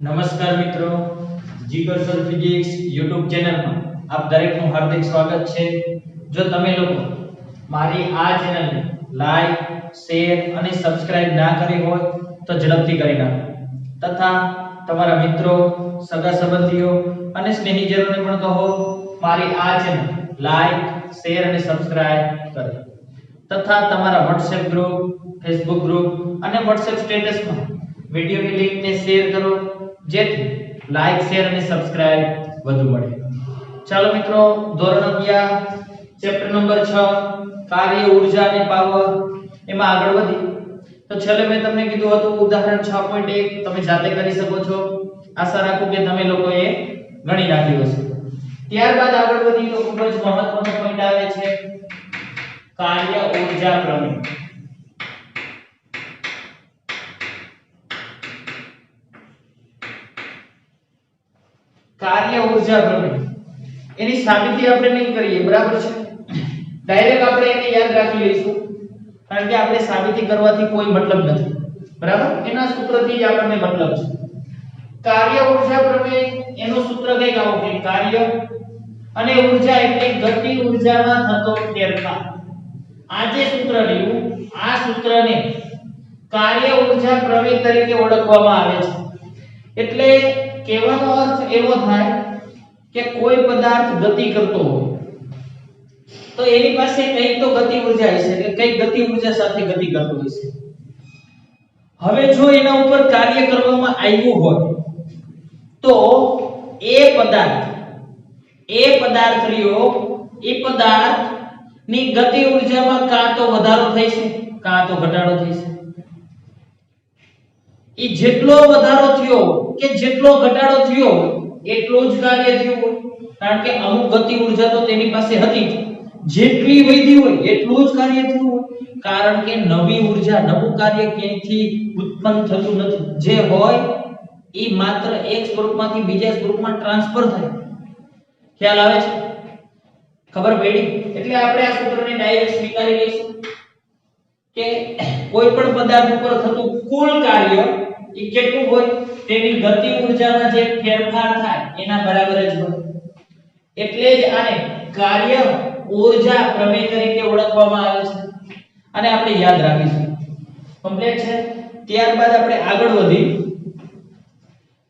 નમસ્કાર મિત્રો, જીગરસર physics YouTube ચેનલમાં આપ દરેકનું હાર્દિક સ્વાગત છે. જો તમે લોકો મારી આ ચેનલને લાઈક, શેર અને સબસ્ક્રાઇબ ના કરી હોય તો ઝડપથી કરી નાખો તથા તમારા મિત્રો, સગા સંબંધીઓ અને સ્નેહીજનોને પણ કહો મારી આ ચેનલ લાઈક, શેર અને સબસ્ક્રાઇબ કરે તથા તમારા WhatsApp ગ્રુપ, Facebook ગ્રુપ અને WhatsApp સ્ટેટસમાં વિડિયોની લિંકને શેર કરો જેથી લાઈક, શેર અને સબસ્ક્રાઇબ વધુ મળે. ચાલો મિત્રો, ધોરણ 11 ચેપ્ટર નંબર 6 કાર્ય, ઊર્જા અને પાવર એમાં આગળ વધી. તો છેલ્લે મેં તમને કીધું હતું ઉદાહરણ 6.1 તમે જાતે કરી શકો છો. આશા રાખું કે તમે લોકોએ ગણી નાખ્યું હશે. ત્યારબાદ આગળ વધી તો ખૂબ જ મહત્વનો પોઈન્ટ આવે છે કાર્ય ઊર્જા પ્રમેય. કાર્ય ઊર્જા પ્રમેય એની સાબિતી આપણે નહીં કરીએ, બરાબર છે. ડાયરેક્ટ આપણે એને યાદ રાખી લઈશું કારણ કે આપણે સાબિતી કરવાથી કોઈ મતલબ નથી, બરાબર. એના સૂત્રથી જ આપણને મતલબ છે. કાર્ય ઊર્જા પ્રમેય એનું સૂત્ર કંઈક આવું કે કાર્ય અને ઊર્જા એટલે ગતિ ઊર્જામાં થતો ફેરફાર. આ જે સૂત્ર લીધું, આ સૂત્રને કાર્ય ઊર્જા પ્રમેય તરીકે ઓળખવામાં આવે છે. એટલે કહેવાનો અર્થ એવો થાય કે કોઈ પદાર્થ ગતિ કરતો હોય તો એની પાસે કંઈક તો ગતિ ઊર્જા હશે, એટલે કંઈક ગતિ ઊર્જા સાથે ગતિ કરતો હશે. હવે જો એના ઉપર કાર્ય કરવામાં આવ્યું હોય તો એ પદાર્થ રહ્યો, એ પદાર્થની ગતિ ઊર્જામાં કાં તો વધારો થશે કાં તો ઘટાડો થશે. એ જેટલો વધારો થયો કે જેટલો ઘટાડો થયો એટલું જ કાર્ય થયું હોય, કારણ કે અમુક ગતિ ઊર્જા તો તેની પાસે હતી જ. જેટલી વધી હોય એટલું જ કાર્ય થયું હોય, કારણ કે નવી ઊર્જા, નવું કાર્ય ક્યાંયથી ઉત્પન્ન થતું નથી. જે હોય એ માત્ર એક સ્વરૂપમાંથી બીજા સ્વરૂપમાં ટ્રાન્સફર થાય. ખ્યાલ આવે છે? ખબર પડી? એટલે આપણે આ સૂત્રને ડાયરેક્ટ સ્વીકારી લઈશું કે કોઈ પણ પદાર્થ ઉપર થતું કુલ કાર્ય એ કેટલું હોય તેની ગતિ ઊર્જામાં જે ફેરફાર થાય એના બરાબર જ હોય. એટલે જ આને કાર્ય ઊર્જા પ્રમેય તરીકે ઓળખવામાં આવે છે અને આપણે યાદ રાખીશું. કમ્પ્લીટ છે. ત્યારબાદ આપણે આગળ વધી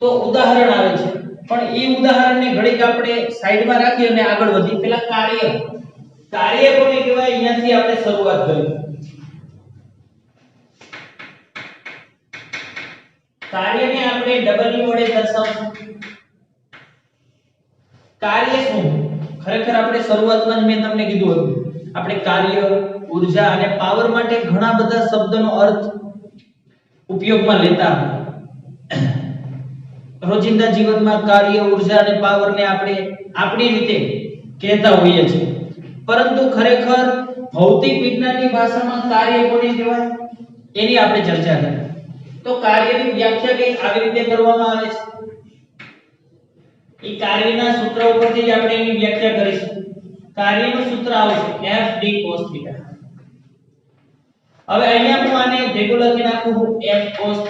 તો ઉદાહરણ આવે છે, પણ એ ઉદાહરણને ઘડીક આપણે સાઈડમાં રાખી અને આગળ વધી. પહેલા કાર્ય કોને કહેવાય અહીંયાથી આપણે શરૂઆત કરીએ. કાર્યને આપણે W વડે દર્શાવશું. કાર્ય શું? ખરેખર આપણે શરૂઆતમાં જ મેં તમને કીધું હતું આપણે કાર્ય, ઊર્જા અને પાવર માટે ઘણા બધા શબ્દનો અર્થ ઉપયોગમાં લેતા રોજિંદા જીવનમાં કાર્ય, ઊર્જા અને પાવરને આપણે આપણી રીતે કહેતા હોઈએ છીએ, પરંતુ ખરેખર ભૌતિક વિજ્ઞાનની ભાષામાં કાર્ય કોને કહેવાય એની આપણે ચર્ચા કરીએ. તો કાર્યની વ્યાખ્યા કંઈક આવી રીતે કરવામાં આવે છે. એ કાર્યના સૂત્ર ઉપરથી જ આપણે એની વ્યાખ્યા કરીશું. કાર્યનું સૂત્ર આવશે F d cos θ. હવે અહીંયા હું આને ભેગું લખી નાખું F cos θ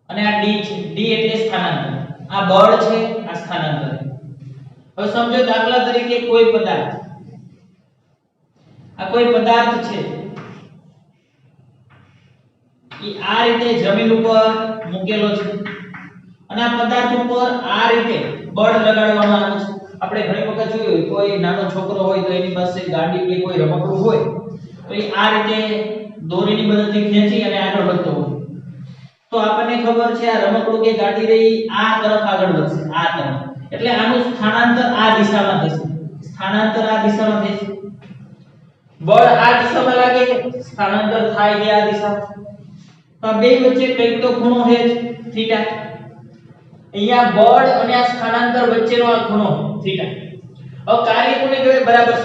અને આ d છે. d એટલે સ્થાનાંતર. આ બળ છે, આ સ્થાનાંતર. હવે સમજો દાખલા તરીકે કોઈ પદાર્થ, આ કોઈ પદાર્થ છે એ આ રીતે જમીન ઉપર મૂકેલો છે અને આ પદાર્થ ઉપર આ રીતે બળ લગાડવામાં આવે છે. આપણે ઘણી વખત જોયું કોઈ નાનો છોકરો હોય તો એની પાસે ગાડી કે કોઈ રમકડું હોય તો એ આ રીતે દોરીની મદદથી ખેંચી અને આગળ વધતો હોય. તો આપણને ખબર છે આ રમકડું કે ગાડી રહી આ તરફ આગળ વધશે, આ તરફ. એટલે આનું સ્થાનાંતર આ દિશામાં થશે, સ્થાનાંતર આ દિશામાં થશે. બળ આ દિશામાં લાગે, સ્થાનાંતર થાય છે આ દિશામાં. તો બે વચ્ચે કંઈક તો ખૂણો છે થીટા. અહીંયા બળ અને આ સ્થાનાંતર વચ્ચેનો આ ખૂણો થીટા. હવે કાર્ય કોને કહેવાય બરાબર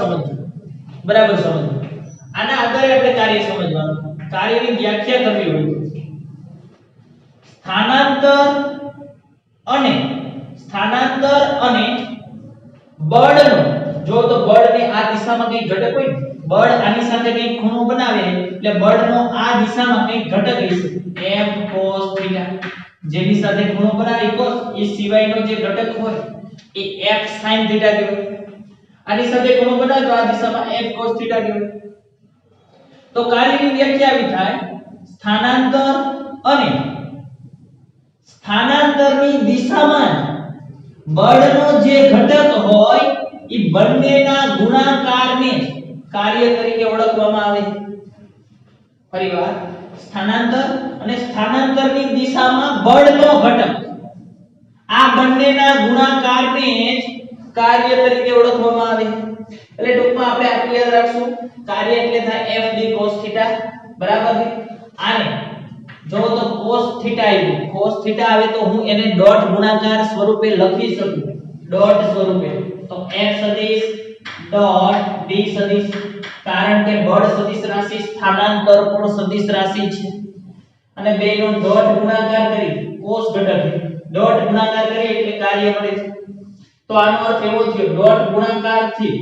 સમજો. આના આધારે આપણે કાર્ય સમજવાનું. કાર્યની વ્યાખ્યા કરવી હોય સ્થાનાંતર અને બળનો જો તો બળને આ દિશામાં કઈ ઘટક હોય ને, બળ આની સાથે કઈ ખૂણો બનાવે એટલે બળનો આ દિશામાં કઈ ઘટક હશે f cos θ, જેની સાથે ખૂણો બનાવે cos, એ સિવાયનો જે ઘટક હોય એ f sin θ કહેવાય. આની સાથે ખૂણો બનાવે તો આ દિશામાં f cos θ કહેવાય. તો કાર્યની વ્યાખ્યા આવી થાય સ્થાનાંતર અને સ્થાનાંતરની દિશામાં બળનો જે ઘટક હોય એ બંનેના ગુણાકારને કાર્ય તરીકે ઓળખવામાં આવે. ફરીવાર, સ્થાનાંતર અને સ્થાનાંતરની દિશામાં બળનો ઘટક, આ બંનેના ગુણાકારને જ કાર્ય તરીકે ઓળખવામાં આવે. એટલે ટૂંકમાં આપણે આટલું યાદ રાખશું, કાર્ય એટલે થાય f d cos θ, બરાબર છે. આને જો તો cos θ આવ્યું, cos θ આવે તો હું એને ડોટ ગુણાકાર સ્વરૂપે લખી શકું, ડોટ સ્વરૂપે. તો f સદિશ ડોટ d સદિશ, કારણ કે બળ સદિશ રાશિ, સ્થાનાંતર પણ સદિશ રાશિ છે, અને બેનો ડોટ ગુણાકાર કરી cos ઘટક ડોટ ગુણાકાર કરી એટલે કાર્ય મળે છે. તો આનો અર્થ એવો થયો, ડોટ ગુણાકારથી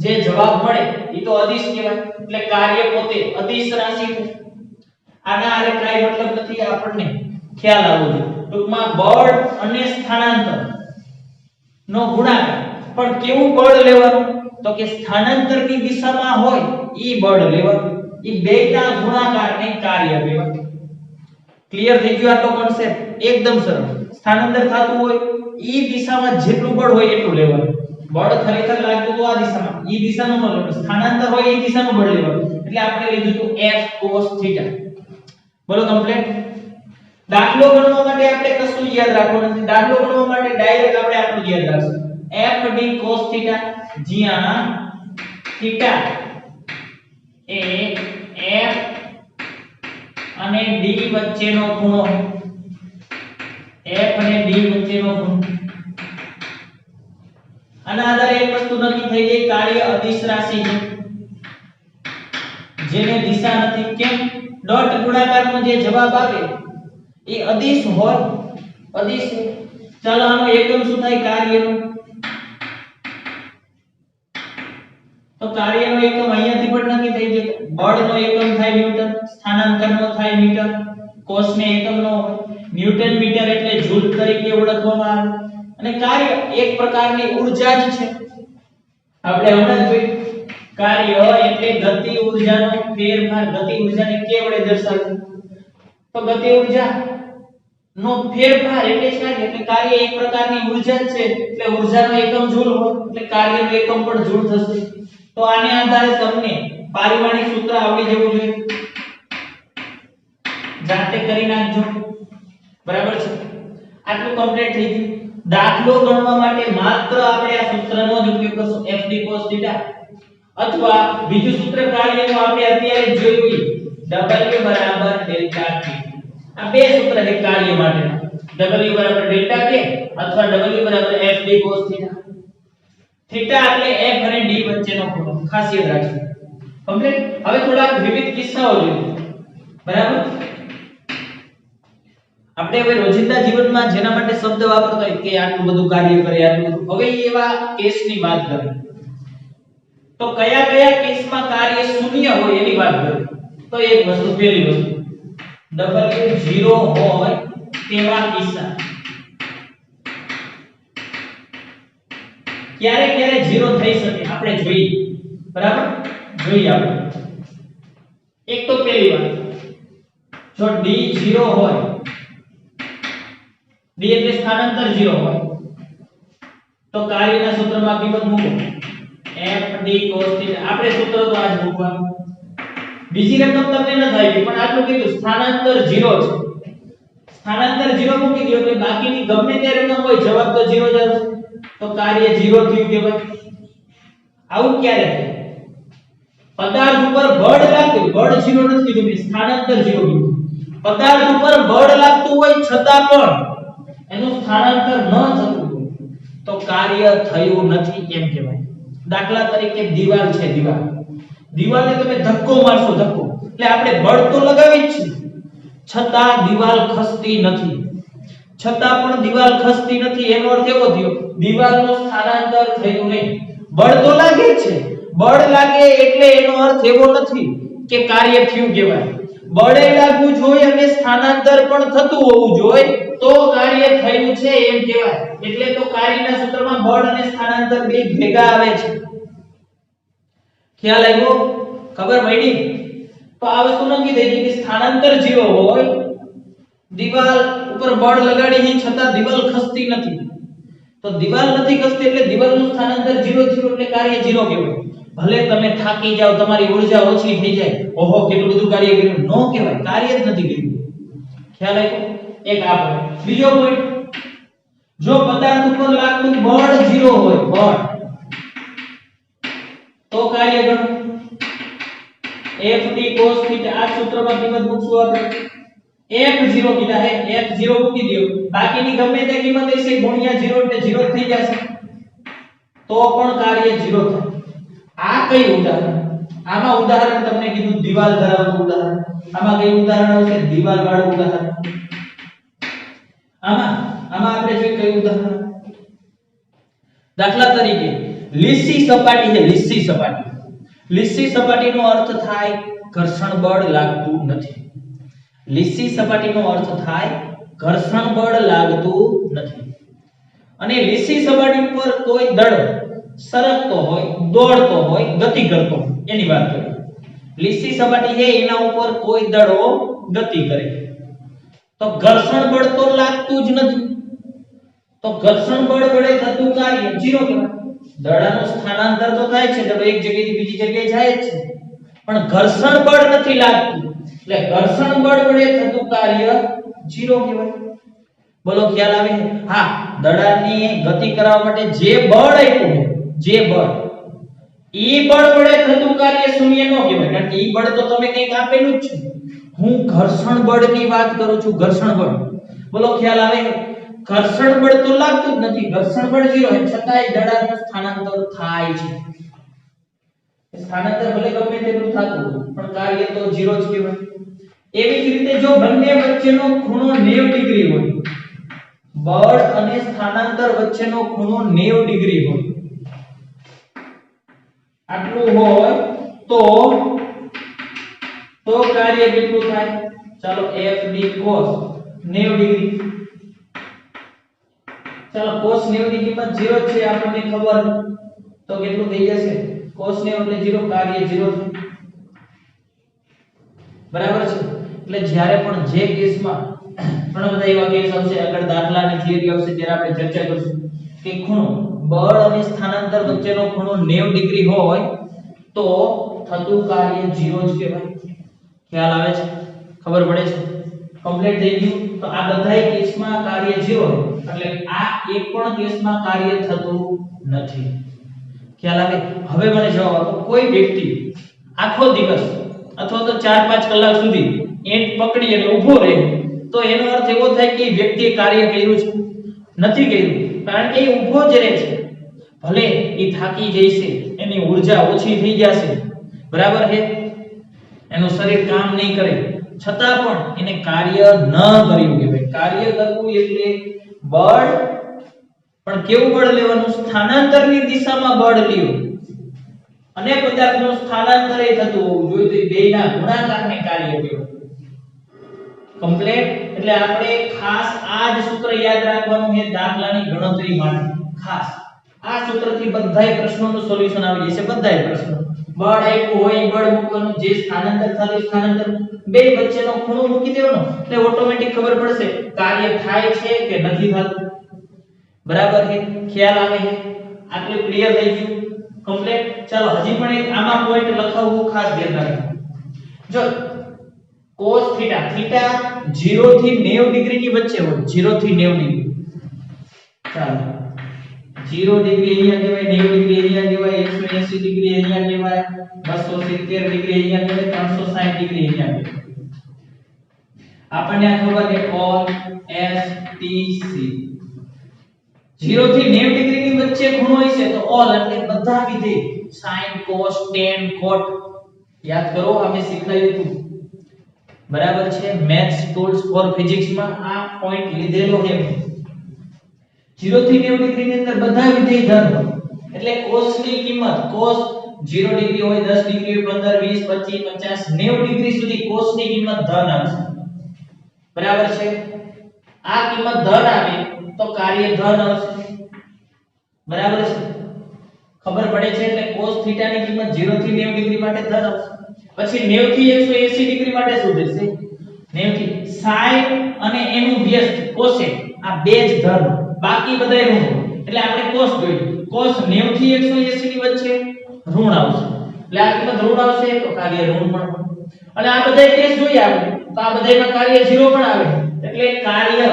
જે જવાબ મળે એ તો અદિશ કહેવાય, એટલે કાર્ય પોતે અદિશ રાશિ છે. આના આરે કાઈ મતલબ નથી, આપણને ખ્યાલ આવવો જોઈએ. ટૂંકમાં બળ અને સ્થાનાંતર નો ગુણાકાર, પણ કેવું બળ લેવાનું, તો કે સ્થાનાંતરની દિશામાં હોય ઈ બળ લેવાનું, ઈ બેના ગુણાકારને કાર્ય કહેવાય. ક્લિયર થઈ ગયો આટલો કોન્સેપ્ટ? એકદમ સરળ. સ્થાનાંતર થતું હોય ઈ દિશામાં જેટલું બળ હોય એટલું લેવાનું. બળ ખરેખર લાગતું તો આ દિશામાં, ઈ દિશાનું ન લેવાનું. સ્થાનાંતર હોય ઈ દિશાનું બળ લેવાનું. એટલે આપણે લીધું તો f cos θ. બોલો કમ્પ્લીટ. દાખલો ગણવા માટે આપણે કશું યાદ રાખવાનું નથી. દાખલો ગણવા માટે ડાયરેક્ટ આપણે આટલું યાદ રાખશું, f d cos θ, જ્યાં θ એ f અને d વચ્ચેનો ખૂણો, f અને d વચ્ચેનો ખૂણો. આના આધારે એક વસ્તુ નક્કી થઈ ગઈ, કાર્ય અદિશ રાશિ છે, જેને દિશા નથી. કેમ? ડોટ ગુણાકારનો જે જવાબ આવે એ અદિશ હોય, અદિશ. ચાલો આનો એકમ શું થાય કાર્યનો? તો કાર્યનો એકમ અહીંયાથી પણ નક્કી થઈ જાય. બળનો એકમ થાય ન્યૂટન, સ્થાનાંતરનો થાય મીટર, કોસ ને એકમનો હોય. ન્યૂટન મીટર એટલે જૂલ તરીકે ઓળખવામાં આવે. અને કાર્ય એક પ્રકારની ઊર્જા જ છે. આપણે હમણાં જ જોયું, કાર્ય એટલે ગતિ ઊર્જાનો ફેરફાર. ગતિ ઊર્જાને કે વડે દર્શાવે? તો ગતિ ઊર્જા નો ફેરફાર એટલે જ કાર્ય. એટલે કાર્ય એક પ્રકારની ઊર્જા જ છે, એટલે ઊર્જાનો એકમ જૂલ હોય, એટલે કાર્યનો એકમ પણ જૂલ થશે. તો આને આધારે તમને પારિમાણિક સૂત્ર આવડી જવું જોઈએ, જાતે કરી નાખજો, બરાબર છે. આટલું કમ્પ્લીટ થઈ ગયું. દાખલો ગણવા માટે માત્ર આપણે આ સૂત્રનો જ ઉપયોગ કરશું, f d cos θ, અથવા બીજું સૂત્ર કાર્યનું આપણે અત્યારે જોયું, w બરાબર ડેલ્ટા k. આ બે સૂત્ર છે કાર્ય માટેના, w બરાબર ડેલ્ટા k અથવા w બરાબર f d cos θ. થીટા એટલે f અને d વચ્ચેનો ખૂણો, ખાસ યાદ રાખજો. કમ્પ્લીટ. હવે થોડા વિવિધ કિસ્સાઓ જોઈએ, બરાબર. આપણે હવે રોજિંદા જીવનમાં જેના માટે શબ્દ વાપરતા હોય કે આટલું બધું કાર્ય કરે, આટલું બધું, હવે એવા કેસની વાત કરીએ. તો કયા કયા કેસમાં કાર્ય શૂન્ય હોય એની વાત કરીએ. તો એક વસ્તુ, પહેલી વસ્તુ, w 0 હોય તેવા કિસ્સા. ક્યારે ક્યારે 0 થઈ શકે આપણે જોઈએ, બરાબર? જોઈએ આપણે. એક તો પહેલી વાત, જો d 0 હોય, d એટલે સ્થાનાંતર 0 હોય, તો કાર્યના સૂત્રમાં કિંમત મૂકો f d cos θ. આપણે સૂત્ર તો આજ મૂકવાનું. બીજી રકમ તમને ન થાય પણ આટલું કીધું, સ્થાનાંતર 0 છે, સ્થાનાંતર 0 મૂકી દો એટલે બાકીની ગમે તે રકમ હોય જવાબ તો 0 જ આવશે. તો કાર્ય 0 થયું કહેવાય. આવું ક્યારે થાય? પદાર્થ ઉપર બળ લાગતું, બળ 0 નથી કીધું, સ્થાનાંતર 0 કીધું. પદાર્થ ઉપર બળ લાગતું હોય છતાં પણ એનું સ્થાનાંતર ન થતું હોય તો કાર્ય થયું નથી એમ કહેવાય. દાખલા તરીકે દીવાલ છે, દીવાલને તમે ધક્કો મારશો, ધક્કો એટલે આપણે બળ તો લગાવી જ છે, છતાં દીવાલ ખસતી નથી. છતાં પણ દીવાલ ખસતી નથી એનો અર્થ એવો થયો દીવાલનું સ્થાનાંતર થયું નહીં. બળ તો લાગે જ છે, બળ લાગે એટલે એનો અર્થ એવો નથી કે કાર્ય થયું કહેવાય. બળે લાગવું જોઈએ અને સ્થાનાંતર પણ થતું હોવું જોઈએ તો કાર્ય થયું છે એમ કહેવાય. એટલે તો કાર્યના સૂત્રમાં બળ અને સ્થાનાંતર બે ભેગા આવે છે. ખ્યાલ આવ્યો? ખબર પડી? તો આ વસ્તુ નક્કી થઈ ગઈ કે સ્થાનાંતર 0 હોય, દીવાલ ઉપર બળ લગાડી છે છતાં દીવાલ ખસતી નથી, તો દીવાલ નથી ખસતી એટલે દીવાલનું સ્થાનાંતર 0 થયું એટલે કાર્ય 0 કહેવાય. ભલે તમે થાકી જાવ, તમારી ઊર્જા ઓછી થઈ જાય, ઓહો કેટલું બધું કાર્ય કર્યું, નો કહેવાય, કાર્ય જ નથી કર્યું. ખ્યાલ આવ્યો? એક આ પોઈન્ટ. બીજો પોઈન્ટ, જો પદાર્થ ઉપર લાગતું બળ 0 હોય, બળ, તો કાર્ય ગણો. ft cos θ આ સૂત્રમાં કિંમત મૂકશું આપણે. f0 કીધા હે, f0 મૂકી દો, બાકીની ગમે તે કિંમત હશે ગુણ્યા 0 એટલે 0 થઈ જશે, તો પણ કાર્ય 0 થાય. આ કઈ ઉદાહરણ? આમાં ઉદાહરણ તમને કીધું દીવાલ ધરાવતું ઉદાહરણ. આમાં કઈ ઉદાહરણ આવશે? દીવાલ વાળું ઉદાહરણ. આમાં આપણે જોઈએ કઈ ઉદાહરણ? દાખલા તરીકે લીસી સપાટી છે, લીસી સપાટી. લીસી સપાટીનો અર્થ થાય ઘર્ષણ બળ લાગતું નથી. લીસી સપાટીનો અર્થ થાય ઘર્ષણ બળ લાગતું નથી. અને લીસી સપાટી પર કોઈ દળ સરકતો હોય, દોડતો હોય, ગતિ કરતો હોય, એની વાત કરીએ. લીસી સપાટી છે એના ઉપર કોઈ દળો ગતિ કરે તો ઘર્ષણ બળ તો લાગતું જ નથી, તો ઘર્ષણ બળ વડે થતું કાર્ય 0 કહેવાય. દળાનું સ્થાનાંતર તો થાય છે, દળો એક જગ્યાએથી બીજી જગ્યાએ જાય જ છે, પણ ઘર્ષણ બળ નથી લાગતું, એટલે ઘર્ષણ બળ વડે થતું કાર્ય 0 કહેવાય. બોલો ખ્યાલ આવે? હા, દડાની ગતિ કરાવવા માટે જે બળ આપ્યું છે, જે બળ, ઈ બળ વડે થતું કાર્ય 0 નો કહેવાય, કારણ કે ઈ બળ તો તમે કંઈક આપેલું જ છે. હું ઘર્ષણ બળની વાત કરું છું, ઘર્ષણ બળ. બોલો ખ્યાલ આવે? ઘર્ષણ બળ તો લાગતું જ નથી, ઘર્ષણ બળ 0 છે, છતાંય દડાનું સ્થાનાંતર થાય છે. સ્થાનાંતર ભલે ગમે તેટલું થતું પણ કાર્ય તો 0 જ કહેવાય. એવી જ રીતે જો બંને વચ્ચેનો ખૂણો 90 ડિગ્રી હોય, બળ અને સ્થાનાંતર વચ્ચેનો ખૂણો 90 ડિગ્રી હોય, આટલું હોય તો કાર્ય કેટલું થાય? ચાલો fd cos 90 ડિગ્રી. ચાલો cos 90 ની કિંમત 0 છે આપણને ખબર, તો કેટલું થઈ જશે? cos 90 એટલે 0, કાર્ય 0 થાય. બરાબર છે? એટલે જ્યારે પણ જે કેસમાં ઘણા બધા એવા કેસ આવશે, આગળ દાખલાની થિયરી આવશે ત્યારે આપણે ચર્ચા કરીશું કે ખૂણો, બળ અને સ્થાનાંતર વચ્ચેનો ખૂણો 90 ડિગ્રી હોય તો થતું કાર્ય 0 જ કહેવાય. ખ્યાલ આવે છે? ખબર પડે છે? કમ્પ્લીટ થઈ ગયું. તો આ બધાય કેસમાં કાર્ય 0 એટલે આ એક પણ કેસમાં કાર્ય થતું નથી. ખ્યાલ આવે? હવે મને જવાબ આપો, કોઈ વ્યક્તિ આખો દિવસ અથવા તો 4-5 કલાક સુધી ઈંટ પકડી અને ઊભો રહે તો એનો અર્થ એવો થાય કે વ્યક્તિએ કાર્ય કર્યું છે? નથી કર્યું, કારણ કે એ ઊભો જ રહે છે. ભલે એ થાકી જશે, એની ઊર્જા ઓછી થઈ જશે, બરાબર છે, એનું શરીર કામ નહીં કરે, છતાં પણ એને કાર્ય ન કર્યું કહેવાય. કાર્ય કરવું એટલે બળ, પણ કેવું બળ લેવાનું? સ્થાનાંતરની દિશામાં બળ લ્યો અને પદાર્થનું સ્થાનાંતર થતું હોવું જોઈએ, તો બેયના ગુણાકારને કાર્ય કહેવાય. કમ્પ્લીટ? એટલે આપણે ખાસ આ જ સૂત્ર યાદ રાખવાનું છે દાખલાની ગણતરી માટે. ખાસ આ સૂત્રથી બધાય પ્રશ્નોનું સોલ્યુશન આવી જશે. બધાય પ્રશ્નો બળ આપ્યું હોય, બળ મૂકવાનું, જે સ્થાનાંતર થતું સ્થાનાંતર, બે વચ્ચેનો ખૂણો મૂકી દેવાનો એટલે ઓટોમેટિક ખબર પડશે કાર્ય થાય છે કે નથી થતું. બરાબર છે? ખ્યાલ આવે છે? આટલું ક્લિયર થઈ ગયું? કમ્પ્લીટ? ચાલો હજી પણ એક આમાં પોઈન્ટ લખાવવું ખાસ ધ્યાન રાખજો. જો cos θ, θ 0 થી 90 ડિગ્રી ની વચ્ચે હોય, 0 થી 90 ડિગ્રી. ચાલો 0 ડિગ્રી અહીંયા કહેવાય, 90 ડિગ્રી અહીંયા કહેવાય, 180 ડિગ્રી અહીંયા કહેવાય, 270 ડિગ્રી અહીંયા કહેવાય, 360 ડિગ્રી અહીંયા કહેવાય. આપણને આ ખબર છે cos s t c. 0 થી 90 ડિગ્રી ની વચ્ચે ખૂણો હશે તો all એટલે બધા વિધેય sin cos tan cot યાદ કરો, અમે શીખવાયું હતું. બરાબર છે? મેથ્સ ટૂલ્સ ફોર ફિઝિક્સ માં આ પોઈન્ટ લીધેલો છે. 0 થી 90 ડિગ્રી ની અંદર બધા વિધેય ધન હોય, એટલે cos ની કિંમત cos 0 ડિગ્રી હોય 10 ડિગ્રી હોય 15 20 25 50 90 ડિગ્રી સુધી cos ની કિંમત ધન આવશે બરાબર છે આ કિંમત ધન આવે તો કાર્ય ધન આવશે બરાબર છે ખબર પડે છે એટલે cos થીટા ની કિંમત 0 થી 90 ડિગ્રી માટે ધન આવશે પછી 90 થી 180 ડિગ્રી માટે શું થશે 90 થી sin અને એનું વ્યસ્ત cosec આ બે જ ધન બાકી બધાય ઋણ એટલે આપણે cos જોઈશું cos 90 થી 180 ની વચ્ચે ઋણ આવશે એટલે આ કિંમત ઋણ આવશે તો કાર્ય ઋણ પણ અને આ બધાય કેસ જોઈએ આપણે તો આ બધાયમાં કાર્ય 0 પણ આવે એટલે કાર્ય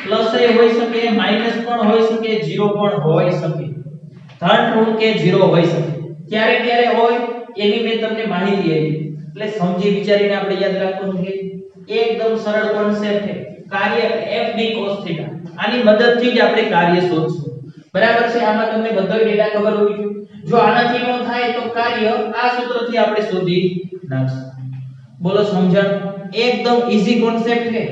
પ્લસ એ હોઈ શકે માઈનસ પણ હોઈ શકે 0 પણ હોઈ શકે ધન ઋણ કે 0 હોઈ શકે ક્યારે ક્યારે હોય એની મેં તમને માહિતી આપી એટલે સમજી વિચારીને આપણે યાદ રાખવાનું કે એકદમ સરળ કોન્સેપ્ટ છે કાર્ય f d cos θ આની મદદથી જ આપણે કાર્ય શોધશું બરાબર છે આમાં તમને બધો ડેટા ખબર હોવી જોઈએ જો આનાથી ન થાય તો કાર્ય આ સૂત્રથી આપણે શોધી નાખશું બોલો સમજણ એકદમ ઈઝી કોન્સેપ્ટ છે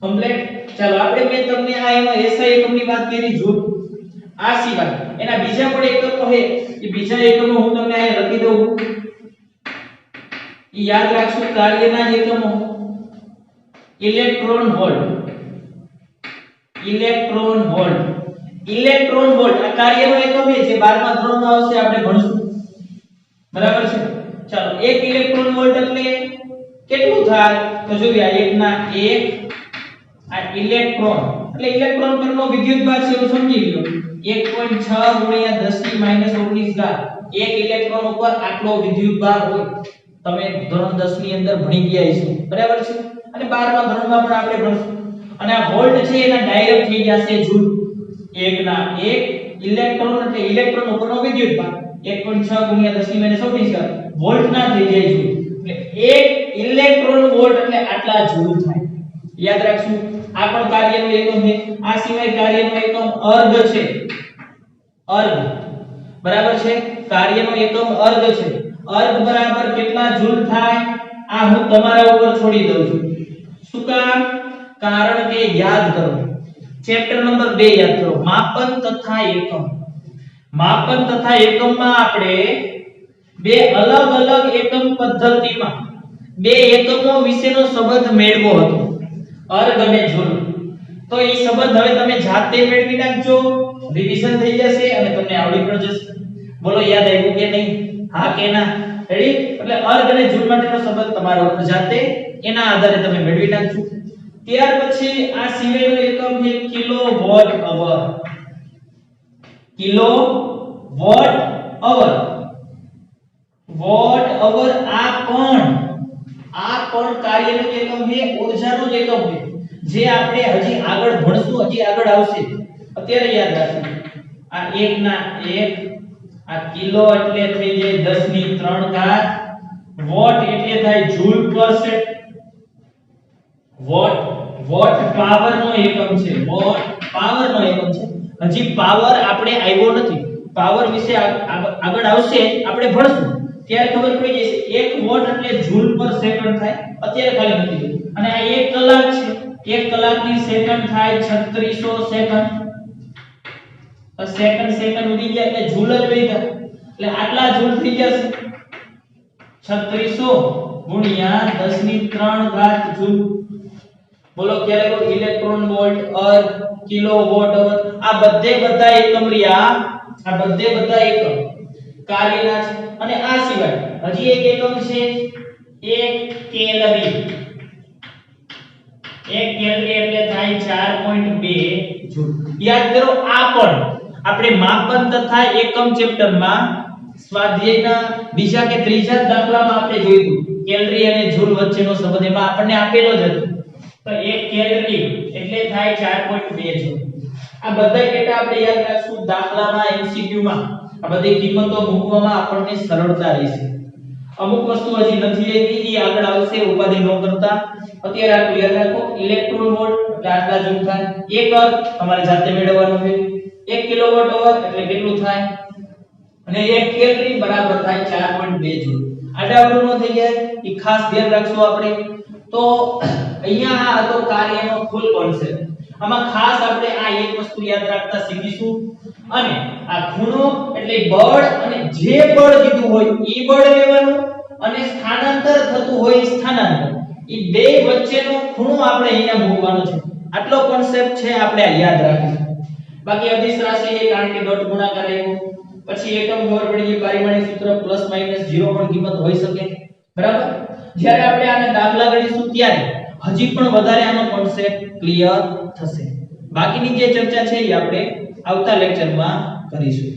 કમ્પ્લીટ ચાલો આપણે મેં તમને આ એનો SI એકમની વાત કરી જો આ સિવાય એના બીજા પણ એકમો છે એ બીજા એકમો હું તમને અહીં લખી દઉં ઈ યાદ રાખશો કાર્યના જ એકમો ઇલેક્ટ્રોન વોલ્ટ ઇલેક્ટ્રોન વોલ્ટ આ કાર્યનો એકમ છે જે 12મા ધોરણમાં આવશે આપણે ભણશું બરાબર છે ચાલો 1 ઇલેક્ટ્રોન વોલ્ટ એટલે કેટલું થાય તો જોઈએ આ 1 ના 1 આ ઇલેક્ટ્રોન એટલે ઇલેક્ટ્રોન પરનો વિદ્યુતભાર છે એવું સમજી લ્યો 1.6 ગુણ્યા 10 ની -19 ઘાત એક ઇલેક્ટ્રોન ઉપર આટલો વિદ્યુતભાર હોય તમે ધોરણ 10 ની અંદર ભણી ગયા છો બરાબર છે અને 12મા ધોરણમાં પણ આપણે ભણશું અને આ વોલ્ટ છે એના ડાયરેક્ટ થઈ જશે જૂલ 1 ના 1 ઇલેક્ટ્રોન એટલે ઇલેક્ટ્રોન ઉપરનો વિદ્યુતભાર 1.6 ગુણ્યા 10 ની -19 ઘાત વોલ્ટ ના થઈ જાય જૂલ એટલે 1 ઇલેક્ટ્રોન વોલ્ટ એટલે આટલા જૂલ થાય યાદ રાખશું આ પણ કાર્યનો એકમ છે આ સિવાય કાર્યનો એકમ અર્ધ છે અર્ધ બરાબર છે કાર્યનો એકમ અર્ધ છે અર્ધ બરાબર કેટલા જૂલ થાય આ હું તમારા ઉપર છોડી દઉં છું શું કામ કારણ કે યાદ કરો ચેપ્ટર નંબર 2 યાદ કરો માપન તથા એકમમાં આપણે બે અલગ અલગ એકમ પદ્ધતિમાં બે એકમો વિશેનો સંબંધ મેળવ્યો હતો અર્ગ અને જૂલ તો એ સંબંધ હવે તમે જાતે મેળવી નાખજો રિવિઝન થઈ જશે અને તમને આવડી પણ જશે બોલો યાદ આવ્યું કે નહીં હા કે ના રેડી એટલે અર્ગ અને જૂલ માટેનો સંબંધ તમારો જાતે એના આધારે તમે મેળવી નાખજો ત્યાર પછી આ સિવાયનો એકમ છે કિલોવોટ અવર વોટ અવર આ પણ કાર્યનો એકમ છે ઊર્જાનો જ એકમ છે જે આપણે હજી આગળ ભણશું હજી આગળ આવશે અત્યારે યાદ રાખજો આ 1 ના 1 આ કિલો એટલે થઈ જાય 10 ની 3 ઘાત વોટ એટલે થાય જૂલ પર સેકન્ડ વોટ પાવર નો એકમ છે હજી પાવર આપણે આવ્યો નથી પાવર વિશે આગળ આવશે આપણે ભણશું ત્યારે ખબર પડી જશે 1 વોટ એટલે જૂલ પર સેકન્ડ થાય અત્યારે ખાલી નથી અને આ 1 કલાક છે 1 કલાકની સેકન્ડ થાય 3600 સેકન્ડ તો સેકન્ડ ઉડી ગયા એટલે જૂલ જ વૈધા એટલે આટલા જૂલ થઈ જશે 3600 ગુણ્યા 10 ની 3 ઘાત જૂલ બોલો ક્યારે કો ઇલેક્ટ્રોન વોલ્ટ અર્ગ કિલોવોટ અવર આ બધા એકમ કાર્યના છે અને આ સિવાય હજી એક એકમ છે 1 કેલરી એટલે થાય 4.2 જૂલ યાદ કરો આ પણ આપણે માપન તથા એકમ ચેપ્ટરમાં સ્વાધ્યાયના બીજા કે ત્રીજા દાખલામાં આપણે જોયું કેલરી અને જૂલ વચ્ચેનો સંબંધ એમાં આપણને આપેલો જ હતો તો 1 કેલરી એટલે થાય 4.2 જૂલ આ બધા ડેટા આપણે યાદ રાખશું દાખલામાં MCQ માં આ બધી કિંમતો મૂકવામાં આપણને સરળતા રહેશે અમુક વસ્તુ હજી નથી આવી એ આગળ આવશે ઉપાધિ ન કરતા અત્યારે આ યાદ રાખો ઇલેક્ટ્રોન વોલ્ટ એટલે આટલા જૂલ થાય એક અર્ગ તમારે જાતે મેળવવાનું છે 1 કિલોવોટ અવર એટલે કેટલું થાય અને 1 કેલરી બરાબર થાય 4.2 જૂલ આડાવડું ન થઈ જાય એ ખાસ ધ્યાન રાખશું આપણે તો અહીંયા આ હતો કાર્યનો ફૂલ કોન્સેપ્ટ આમાં ખાસ આપણે આ એક વસ્તુ યાદ રાખતા શીખીશું અને આ ખૂણો એટલે બળ અને જે બળ દીધું હોય ઈ બળ લેવાનું અને સ્થાનાંતર થતું હોય સ્થાનાંતર ઈ બે વચ્ચેનો ખૂણો આપણે અહીંયા મૂકવાનો છે આટલો કોન્સેપ્ટ છે આપણે આ યાદ રાખીશું બાકી અદિશ રાશિ એ કારણ કે ડોટ ગુણાકાર આવ્યો પછી એકમ ખબર પડી ગઈ પારિમાણિક સૂત્ર પ્લસ માઈનસ 0 પણ કિંમત હોઈ શકે બરાબર જ્યારે આપણે આને દાખલા ગણીશું ત્યારે હજી પણ વધારે આનો કોન્સેપ્ટ ક્લિયર થશે બાકીની જે ચર્ચા છે એ આપણે આવતા લેક્ચરમાં કરીશું